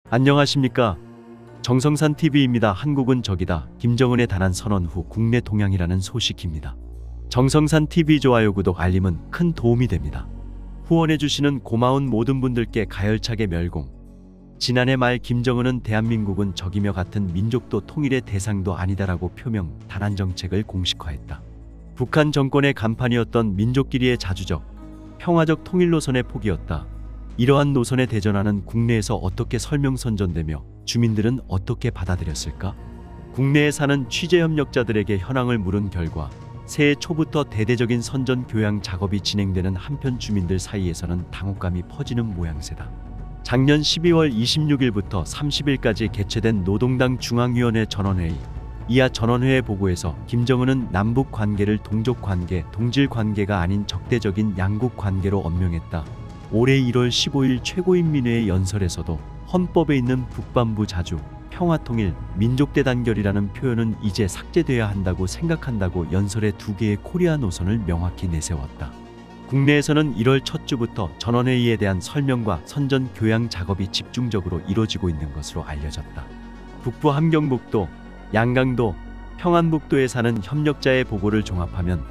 안녕하십니까. 정성산TV입니다. 한국은 적이다. 김정은의 단안 선언 후 국내 동향이라는 소식입니다. 정성산TV 좋아요, 구독, 알림은 큰 도움이 됩니다. 후원해주시는 고마운 모든 분들께 가열차게 멸공. 지난해 말 김정은은 대한민국은 적이며 같은 민족도 통일의 대상도 아니다라고 표명, 단안 정책을 공식화했다. 북한 정권의 간판이었던 민족끼리의 자주적, 평화적 통일 노선의 포기였다. 이러한 노선에 대전하는 국내에서 어떻게 설명선전되며 주민들은 어떻게 받아들였을까? 국내에 사는 취재협력자들에게 현황을 물은 결과 새해 초부터 대대적인 선전 교양 작업이 진행되는 한편 주민들 사이에서는 당혹감이 퍼지는 모양새다. 작년 12월 26일부터 30일까지 개최된 노동당 중앙위원회 전원회의, 이하 전원회의 보고에서 김정은은 남북 관계를 동족 관계, 동질 관계가 아닌 적대적인 양국 관계로 언명했다. 올해 1월 15일 최고인민회의 연설에서도 헌법에 있는 북반부 자주, 평화통일, 민족대단결이라는 표현은 이제 삭제돼야 한다고 생각한다고 연설의 두 개의 코리아 노선을 명확히 내세웠다. 국내에서는 1월 첫 주부터 전원회의에 대한 설명과 선전 교양 작업이 집중적으로 이루어지고 있는 것으로 알려졌다. 북부 함경북도, 양강도, 평안북도에 사는 협력자의 보고를 종합하면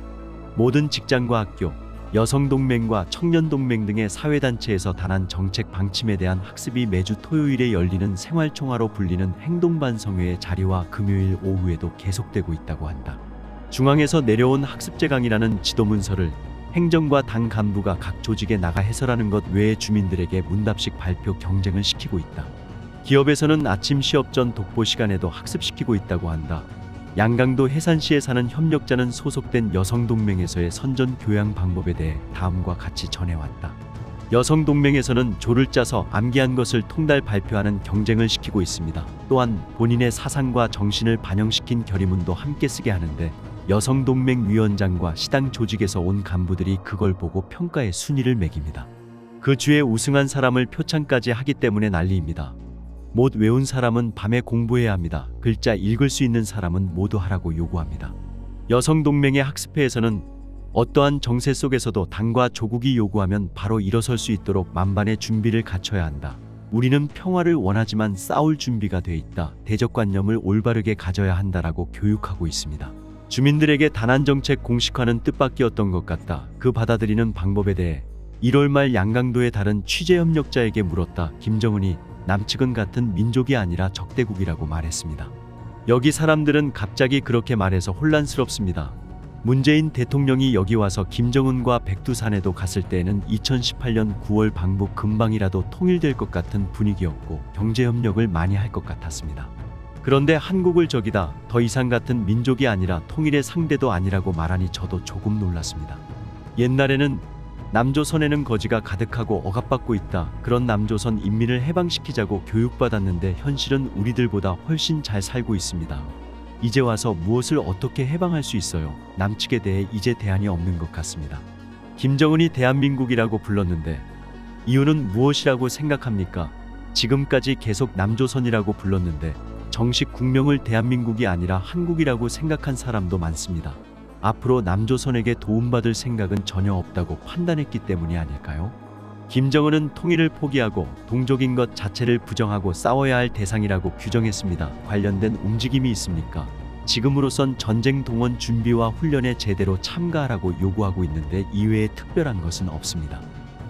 모든 직장과 학교, 여성동맹과 청년동맹 등의 사회단체에서 단안 정책 방침에 대한 학습이 매주 토요일에 열리는 생활총화로 불리는 행동반성회의 자리와 금요일 오후에도 계속되고 있다고 한다. 중앙에서 내려온 학습제 강이라는 지도문서를 행정과 당 간부가 각 조직에 나가 해설하는 것 외에 주민들에게 문답식 발표 경쟁을 시키고 있다. 기업에서는 아침 시업 전 독보 시간에도 학습시키고 있다고 한다. 양강도 해산시에 사는 협력자는 소속된 여성동맹에서의 선전 교양 방법에 대해 다음과 같이 전해왔다. 여성동맹에서는 조를 짜서 암기한 것을 통달 발표하는 경쟁을 시키고 있습니다. 또한 본인의 사상과 정신을 반영시킨 결의문도 함께 쓰게 하는데 여성동맹 위원장과 시당 조직에서 온 간부들이 그걸 보고 평가의 순위를 매깁니다. 그 주에 우승한 사람을 표창까지 하기 때문에 난리입니다. 못 외운 사람은 밤에 공부해야 합니다. 글자 읽을 수 있는 사람은 모두 하라고 요구합니다. 여성동맹의 학습회에서는 어떠한 정세 속에서도 당과 조국이 요구하면 바로 일어설 수 있도록 만반의 준비를 갖춰야 한다. 우리는 평화를 원하지만 싸울 준비가 돼 있다. 대적관념을 올바르게 가져야 한다라고 교육하고 있습니다. 주민들에게 단안 정책 공식화는 뜻밖이었던 것 같다. 그 받아들이는 방법에 대해 1월 말 양강도의 다른 취재협력자에게 물었다. 김정은이 남측은 같은 민족이 아니라 적대국이라고 말했습니다. 여기 사람들은 갑자기 그렇게 말해서 혼란스럽습니다. 문재인 대통령이 여기 와서 김정은과 백두산에도 갔을 때에는 2018년 9월 방북 금방이라도 통일될 것 같은 분위기였고 경제협력을 많이 할 것 같았습니다. 그런데 한국을 적이다, 더 이상 같은 민족이 아니라 통일의 상대도 아니라고 말하니 저도 조금 놀랐습니다. 옛날에는 남조선에는 거지가 가득하고 억압받고 있다. 그런 남조선 인민을 해방시키자고 교육받았는데 현실은 우리들보다 훨씬 잘 살고 있습니다. 이제 와서 무엇을 어떻게 해방할 수 있어요? 남측에 대해 이제 대안이 없는 것 같습니다. 김정은이 대한민국이라고 불렀는데 이유는 무엇이라고 생각합니까? 지금까지 계속 남조선이라고 불렀는데 정식 국명을 대한민국이 아니라 한국이라고 생각한 사람도 많습니다. 앞으로 남조선에게 도움받을 생각은 전혀 없다고 판단했기 때문이 아닐까요? 김정은은 통일을 포기하고 동족인 것 자체를 부정하고 싸워야 할 대상이라고 규정했습니다. 관련된 움직임이 있습니까? 지금으로선 전쟁 동원 준비와 훈련에 제대로 참가하라고 요구하고 있는데 이외에 특별한 것은 없습니다.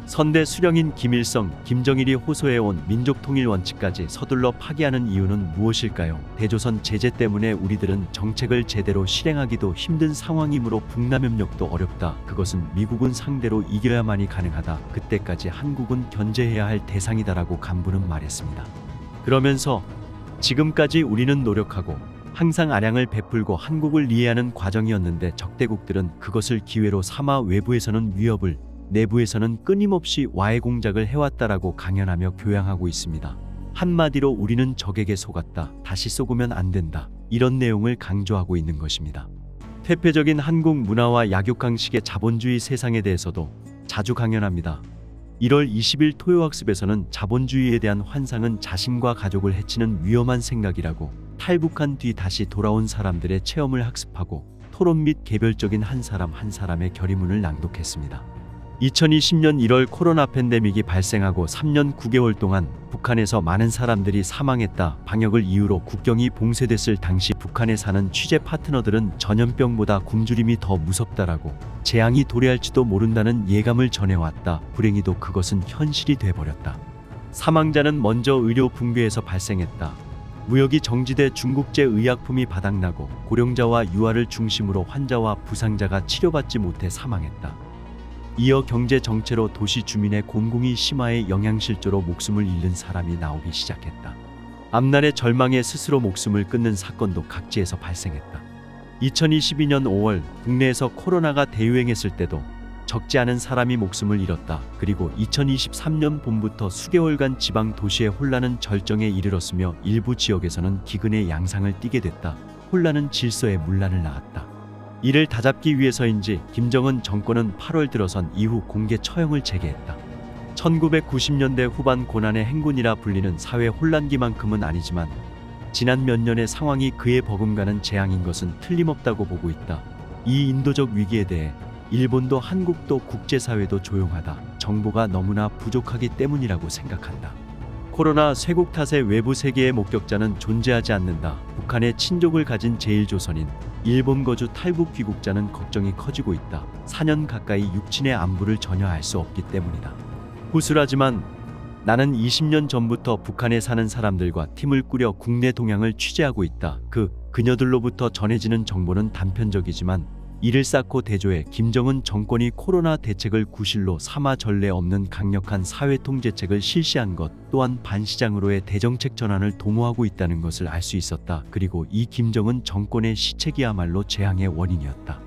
선대 수령인 김일성, 김정일이 호소해온 민족통일 원칙까지 서둘러 파기하는 이유는 무엇일까요? 대조선 제재 때문에 우리들은 정책을 제대로 실행하기도 힘든 상황이므로 북남협력도 어렵다. 그것은 미국은 상대로 이겨야만이 가능하다. 그때까지 한국은 견제해야 할 대상이다라고 간부는 말했습니다. 그러면서 지금까지 우리는 노력하고 항상 아량을 베풀고 한국을 이해하는 과정이었는데 적대국들은 그것을 기회로 삼아 외부에서는 위협을, 내부에서는 끊임없이 와해 공작을 해왔다라고 강연하며 교양하고 있습니다. 한마디로 우리는 적에게 속았다. 다시 속으면 안 된다. 이런 내용을 강조하고 있는 것입니다. 퇴폐적인 한국 문화와 약육강식의 자본주의 세상에 대해서도 자주 강연합니다. 1월 20일 토요학습에서는 자본주의에 대한 환상은 자신과 가족을 해치는 위험한 생각이라고 탈북한 뒤 다시 돌아온 사람들의 체험을 학습하고 토론 및 개별적인 한 사람 한 사람의 결의문을 낭독했습니다. 2020년 1월 코로나 팬데믹이 발생하고 3년 9개월 동안 북한에서 많은 사람들이 사망했다. 방역을 이유로 국경이 봉쇄됐을 당시 북한에 사는 취재 파트너들은 전염병보다 굶주림이 더 무섭다라고 재앙이 도래할지도 모른다는 예감을 전해왔다. 불행히도 그것은 현실이 돼버렸다. 사망자는 먼저 의료 붕괴에서 발생했다. 무역이 정지돼 중국제 의약품이 바닥나고 고령자와 유아를 중심으로 환자와 부상자가 치료받지 못해 사망했다. 이어 경제 정체로 도시 주민의 곤궁이 심화해 영양실조로 목숨을 잃는 사람이 나오기 시작했다. 앞날의 절망에 스스로 목숨을 끊는 사건도 각지에서 발생했다. 2022년 5월 국내에서 코로나가 대유행했을 때도 적지 않은 사람이 목숨을 잃었다. 그리고 2023년 봄부터 수개월간 지방 도시의 혼란은 절정에 이르렀으며 일부 지역에서는 기근의 양상을 띠게 됐다. 혼란은 질서의 문란을 낳았다. 이를 다잡기 위해서인지 김정은 정권은 8월 들어선 이후 공개 처형을 재개했다. 1990년대 후반 고난의 행군이라 불리는 사회 혼란기만큼은 아니지만 지난 몇 년의 상황이 그에 버금가는 재앙인 것은 틀림없다고 보고 있다. 이 인도적 위기에 대해 일본도 한국도 국제사회도 조용하다. 정보가 너무나 부족하기 때문이라고 생각한다. 코로나 쇄국 탓에 외부 세계의 목격자는 존재하지 않는다. 북한의 친족을 가진 제1조선인 일본 거주 탈북 귀국자는 걱정이 커지고 있다. 4년 가까이 육친의 안부를 전혀 알 수 없기 때문이다. 후술하지만 나는 20년 전부터 북한에 사는 사람들과 팀을 꾸려 국내 동향을 취재하고 있다. 그녀들로부터 전해지는 정보는 단편적이지만 이를 쌓고 대조해 김정은 정권이 코로나 대책을 구실로 삼아 전례 없는 강력한 사회통제책을 실시한 것 또한 반시장으로의 대정책 전환을 도모하고 있다는 것을 알 수 있었다. 그리고 이 김정은 정권의 시책이야말로 재앙의 원인이었다.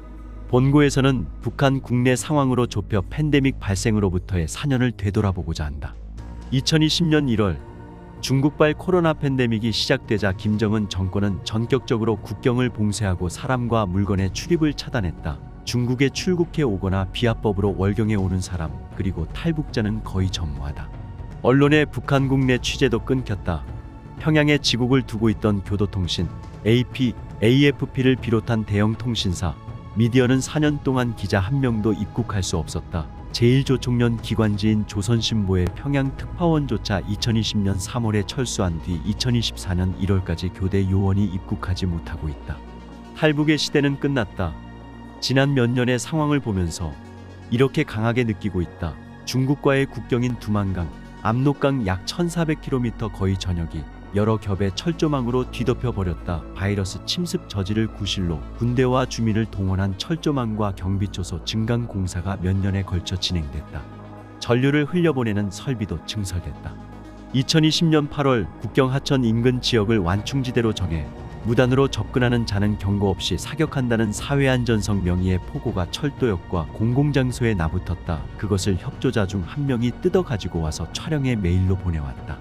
본고에서는 북한 국내 상황으로 좁혀 팬데믹 발생으로부터의 4년을 되돌아보고자 한다. 2020년 1월 중국발 코로나 팬데믹이 시작되자 김정은 정권은 전격적으로 국경을 봉쇄하고 사람과 물건의 출입을 차단했다. 중국에 출국해 오거나 비합법으로 월경에 오는 사람 그리고 탈북자는 거의 전무하다. 언론의 북한 국내 취재도 끊겼다. 평양에 지국을 두고 있던 교도통신, AP, AFP를 비롯한 대형 통신사, 미디어는 4년 동안 기자 한 명도 입국할 수 없었다. 제1조총련 기관지인 조선신보의 평양 특파원조차 2020년 3월에 철수한 뒤 2024년 1월까지 교대 요원이 입국하지 못하고 있다. 탈북의 시대는 끝났다. 지난 몇 년의 상황을 보면서 이렇게 강하게 느끼고 있다. 중국과의 국경인 두만강, 압록강 약 1400km 거의 전역이 여러 겹의 철조망으로 뒤덮여 버렸다. 바이러스 침습 저지를 구실로 군대와 주민을 동원한 철조망과 경비초소 증강 공사가 몇 년에 걸쳐 진행됐다. 전류를 흘려보내는 설비도 증설됐다. 2020년 8월 국경 하천 인근 지역을 완충지대로 정해 무단으로 접근하는 자는 경고 없이 사격한다는 사회안전성 명의의 포고가 철도역과 공공장소에 나붙었다. 그것을 협조자 중 한 명이 뜯어 가지고 와서 촬영해 메일로 보내왔다.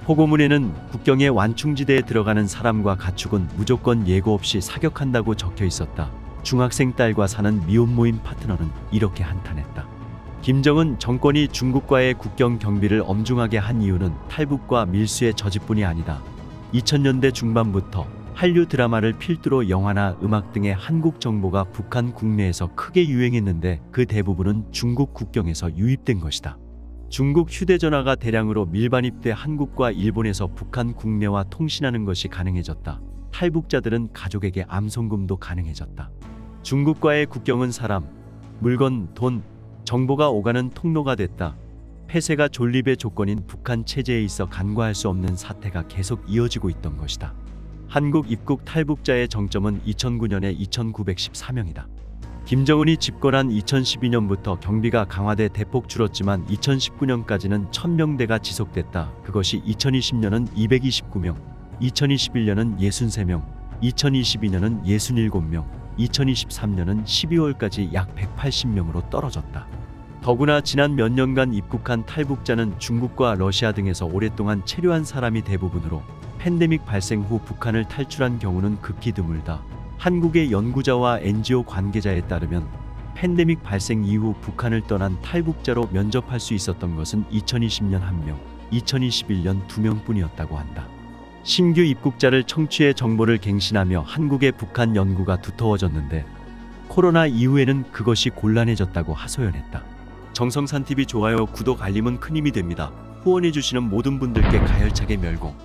포고문에는 국경의 완충지대에 들어가는 사람과 가축은 무조건 예고 없이 사격한다고 적혀 있었다. 중학생 딸과 사는 미혼모임 파트너는 이렇게 한탄했다. 김정은 정권이 중국과의 국경 경비를 엄중하게 한 이유는 탈북과 밀수의 저지뿐이 아니다. 2000년대 중반부터 한류 드라마를 필두로 영화나 음악 등의 한국 정보가 북한 국내에서 크게 유행했는데 그 대부분은 중국 국경에서 유입된 것이다. 중국 휴대전화가 대량으로 밀반입돼 한국과 일본에서 북한 국내와 통신하는 것이 가능해졌다. 탈북자들은 가족에게 암송금도 가능해졌다. 중국과의 국경은 사람, 물건, 돈, 정보가 오가는 통로가 됐다. 폐쇄가 존립의 조건인 북한 체제에 있어 간과할 수 없는 사태가 계속 이어지고 있던 것이다. 한국 입국 탈북자의 정점은 2009년에 2914명이다. 김정은이 집권한 2012년부터 경비가 강화돼 대폭 줄었지만 2019년까지는 1000명대가 지속됐다. 그것이 2020년은 229명, 2021년은 63명, 2022년은 67명, 2023년은 12월까지 약 180명으로 떨어졌다. 더구나 지난 몇 년간 입국한 탈북자는 중국과 러시아 등에서 오랫동안 체류한 사람이 대부분으로 팬데믹 발생 후 북한을 탈출한 경우는 극히 드물다. 한국의 연구자와 NGO 관계자에 따르면 팬데믹 발생 이후 북한을 떠난 탈북자로 면접할 수 있었던 것은 2020년 1명, 2021년 2명뿐이었다고 한다. 신규 입국자를 청취해 정보를 갱신하며 한국의 북한 연구가 두터워졌는데 코로나 이후에는 그것이 곤란해졌다고 하소연했다. 정성산 TV 좋아요, 구독, 알림은 큰 힘이 됩니다. 후원해주시는 모든 분들께 가열차게 멸공